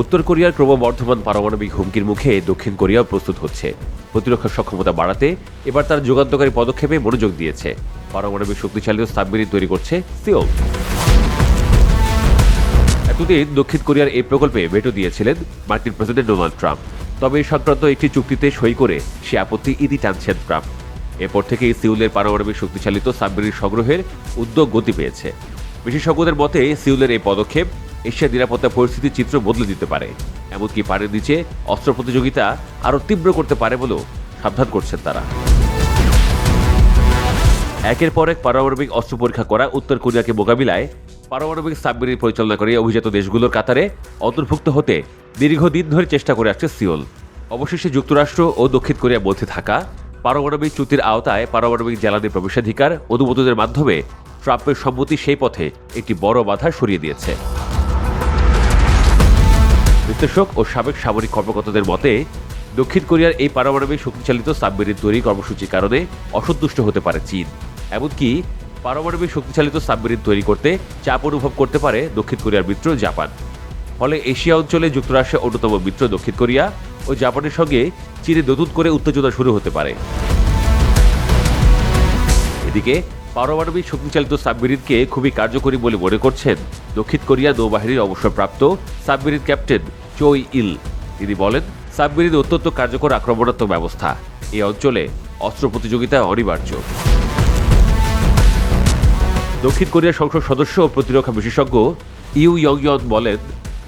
উত্তর কোরিয়ার ক্রমবর্ধমান পারমাণবিক হুমকির মুখে দক্ষিণ কোরিয়াও প্রস্তুত হচ্ছে। প্রতিরক্ষা সক্ষমতা বাড়াতে এবার তার যুগান্তকারী পদক্ষেপে মনোযোগ দিয়েছে। পারমাণবিক শক্তিশালী সাবমেরিন তৈরি করছে সিওল। এতদিন দক্ষিণ কোরিয়ার এই প্রকল্পে ভেটো দিয়েছিলেন মার্কিন প্রেসিডেন্ট ডোনাল্ড ট্রাম্প। তবে এই সংক্রান্ত একটি চুক্তিতে সই করে সে আপত্তি ইতি টানছেন ট্রাম্প। এরপর থেকেই সিউলের পারমাণবিক শক্তিচালিত সাবমেরিন সংগ্রহের উদ্যোগ গতি পেয়েছে। বিশেষজ্ঞদের মতে সিউলের এই পদক্ষেপ এশিয়ার নিরাপত্তা পরিস্থিতির চিত্র বদলে দিতে পারে, এমনকি পানির নিচে অস্ত্র প্রতিযোগিতা আরও তীব্র করতে পারে বলেও সাবধান করছেন তারা। একের পর এক পারমাণবিক অস্ত্র পরীক্ষা করা উত্তর কোরিয়াকে মোকাবিলায় পারমাণবিক সাবমেরিন পরিচালনাকারী অভিজাত দেশগুলোর কাতারে অন্তর্ভুক্ত হতে দীর্ঘদিন ধরে চেষ্টা করে আসছে সিওল। অবশেষে যুক্তরাষ্ট্র ও দক্ষিণ কোরিয়ার মধ্যে থাকা পারমাণবিক চুক্তির আওতায় পারমাণবিক জ্বালানি প্রবেশাধিকার অনুমোদনের মাধ্যমে ট্রাম্পের সম্মতি সেই পথে একটি বড় বাধা সরিয়ে দিয়েছে। বিশ্লেষক ও সাবেক সামরিক কর্মকর্তাদের মতে দক্ষিণ কোরিয়ার এই পারমাণবিক শক্তিচালিত সাবমেরিন তৈরি কর্মসূচির কারণে অসন্তুষ্ট হতে পারে চীন। এমনকি পারমাণবিক শক্তিচালিত সাবমেরিন তৈরি করতে চাপ অনুভব করতে পারে দক্ষিণ কোরিয়ার মিত্র জাপান। ফলে এশিয়া অঞ্চলে যুক্তরাষ্ট্রের অন্যতম মিত্র দক্ষিণ কোরিয়া ও জাপানের সঙ্গে চীনে নতুন করে উত্তেজনা শুরু হতে পারে। এদিকে পারমাণবিক শক্তিচালিত সাবমেরিনকে খুবই কার্যকরী বলে মনে করছেন দক্ষিণ কোরিয়া নৌবাহিনীর অবসরপ্রাপ্ত সাবমেরিন ক্যাপ্টেন চোই ইল। তিনি বলেন, সাবমেরিন অত্যন্ত কার্যকর আক্রমণাত্মক ব্যবস্থা। এই অঞ্চলে অস্ত্র প্রতিযোগিতা অনিবার্য। দক্ষিণ কোরিয়ার সংসদ সদস্য ও প্রতিরক্ষা বিশেষজ্ঞ ইউ ইয়ং বলেন,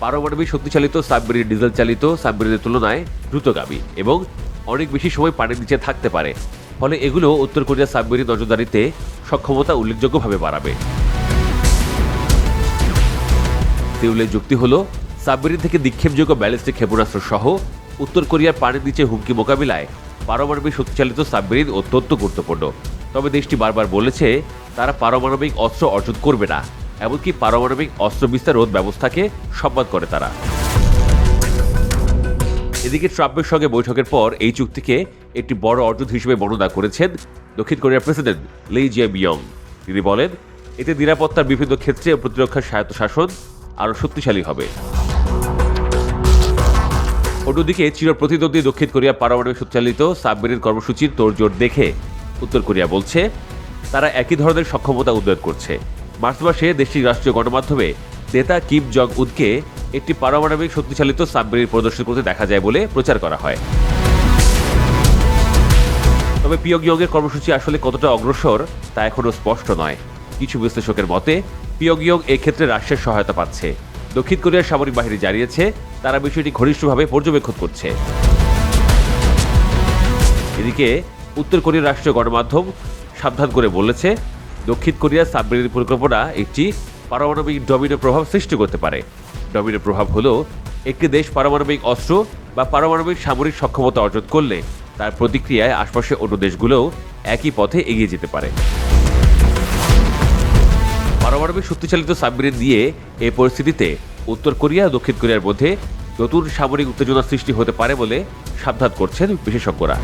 পারমাণবিক শক্তিচালিত সাবমেরিন ডিজেল চালিত সাবমেরিনের তুলনায় দ্রুতগামী এবং অনেক বেশি সময় পানির নিচে থাকতে পারে। ফলে এগুলো উত্তর কোরিয়ার সাবমেরিন নজরদারিতে সক্ষমতা উল্লেখযোগ্যভাবে বাড়াবে। সিউলের যুক্তি হল, সাবমেরিন থেকে নিক্ষেপযোগ্য ব্যালিস্টিক ক্ষেপণাস্ত্র সহ উত্তর কোরিয়ার পানির নিচে হুমকি মোকাবিলায় পারমাণবিক শক্তিচালিত সাবমেরিন অত্যন্ত গুরুত্বপূর্ণ। তবে দেশটি বারবার বলেছে তারা পারমাণবিক অস্ত্র অর্জন করবে না, এমনকি পারমাণবিক অস্ত্র বিস্তার রোধ ব্যবস্থাকে সম্মান করে তারা। এদিকে ট্রাম্পের সঙ্গে বৈঠকের পর এই চুক্তিকে একটি বড় অর্জন হিসেবে বর্ণনা করেছেন দক্ষিণ কোরিয়ার প্রেসিডেন্ট লি জে-মিয়ং। তিনি বলেন, এতে নিরাপত্তার বিভিন্ন ক্ষেত্রে প্রতিরক্ষার স্বায়ত্তশাসন আরও শক্তিশালী হবে। অন্যদিকে চিরপ্রতিদ্বন্দ্বী দক্ষিণ কোরিয়া পারমাণবিক শক্তিচালিত সাবমেরিন কর্মসূচির তোড়জোড় দেখে উত্তর কোরিয়া বলছে তারা একই ধরনের সক্ষমতা উন্নয়ন করছে। মার্চ মাসে দেশটির রাষ্ট্রীয় গণমাধ্যমে নেতা কিম জং উনকে একটি পারমাণবিক শক্তিচালিত সাবমেরিন প্রদর্শন করতে দেখা যায় বলে প্রচার করা হয়। তবে পিয়ংইয়ংয়ের কর্মসূচি আসলে কতটা অগ্রসর তা এখনও স্পষ্ট নয়। কিছু বিশ্লেষকের মতে পিয়ংইয়ং এক্ষেত্রে রাশিয়ার সহায়তা পাচ্ছে। দক্ষিণ কোরিয়ার সামরিক বাহিনী জানিয়েছে তারা বিষয়টি ঘনিষ্ঠভাবে পর্যবেক্ষণ করছে। এদিকে উত্তর কোরিয়ার রাষ্ট্রীয় গণমাধ্যম সাবধান করে বলেছে, দক্ষিণ কোরিয়ার সাবমেরিন পরিকল্পনা একটি পারমাণবিক ডমিনো প্রভাব সৃষ্টি করতে পারে। ডমিনো প্রভাব হলো একটি দেশ পারমাণবিক অস্ত্র বা পারমাণবিক সামরিক সক্ষমতা অর্জন করলে তার প্রতিক্রিয়ায় আশপাশের অন্য দেশগুলোও একই পথে এগিয়ে যেতে পারে। পারমাণবিক শক্তিচালিত সাবমেরিন দিয়ে এই পরিস্থিতিতে উত্তর কোরিয়া ও দক্ষিণ কোরিয়ার মধ্যে নতুন সামরিক উত্তেজনা সৃষ্টি হতে পারে বলে সাবধান করছেন বিশেষজ্ঞরা।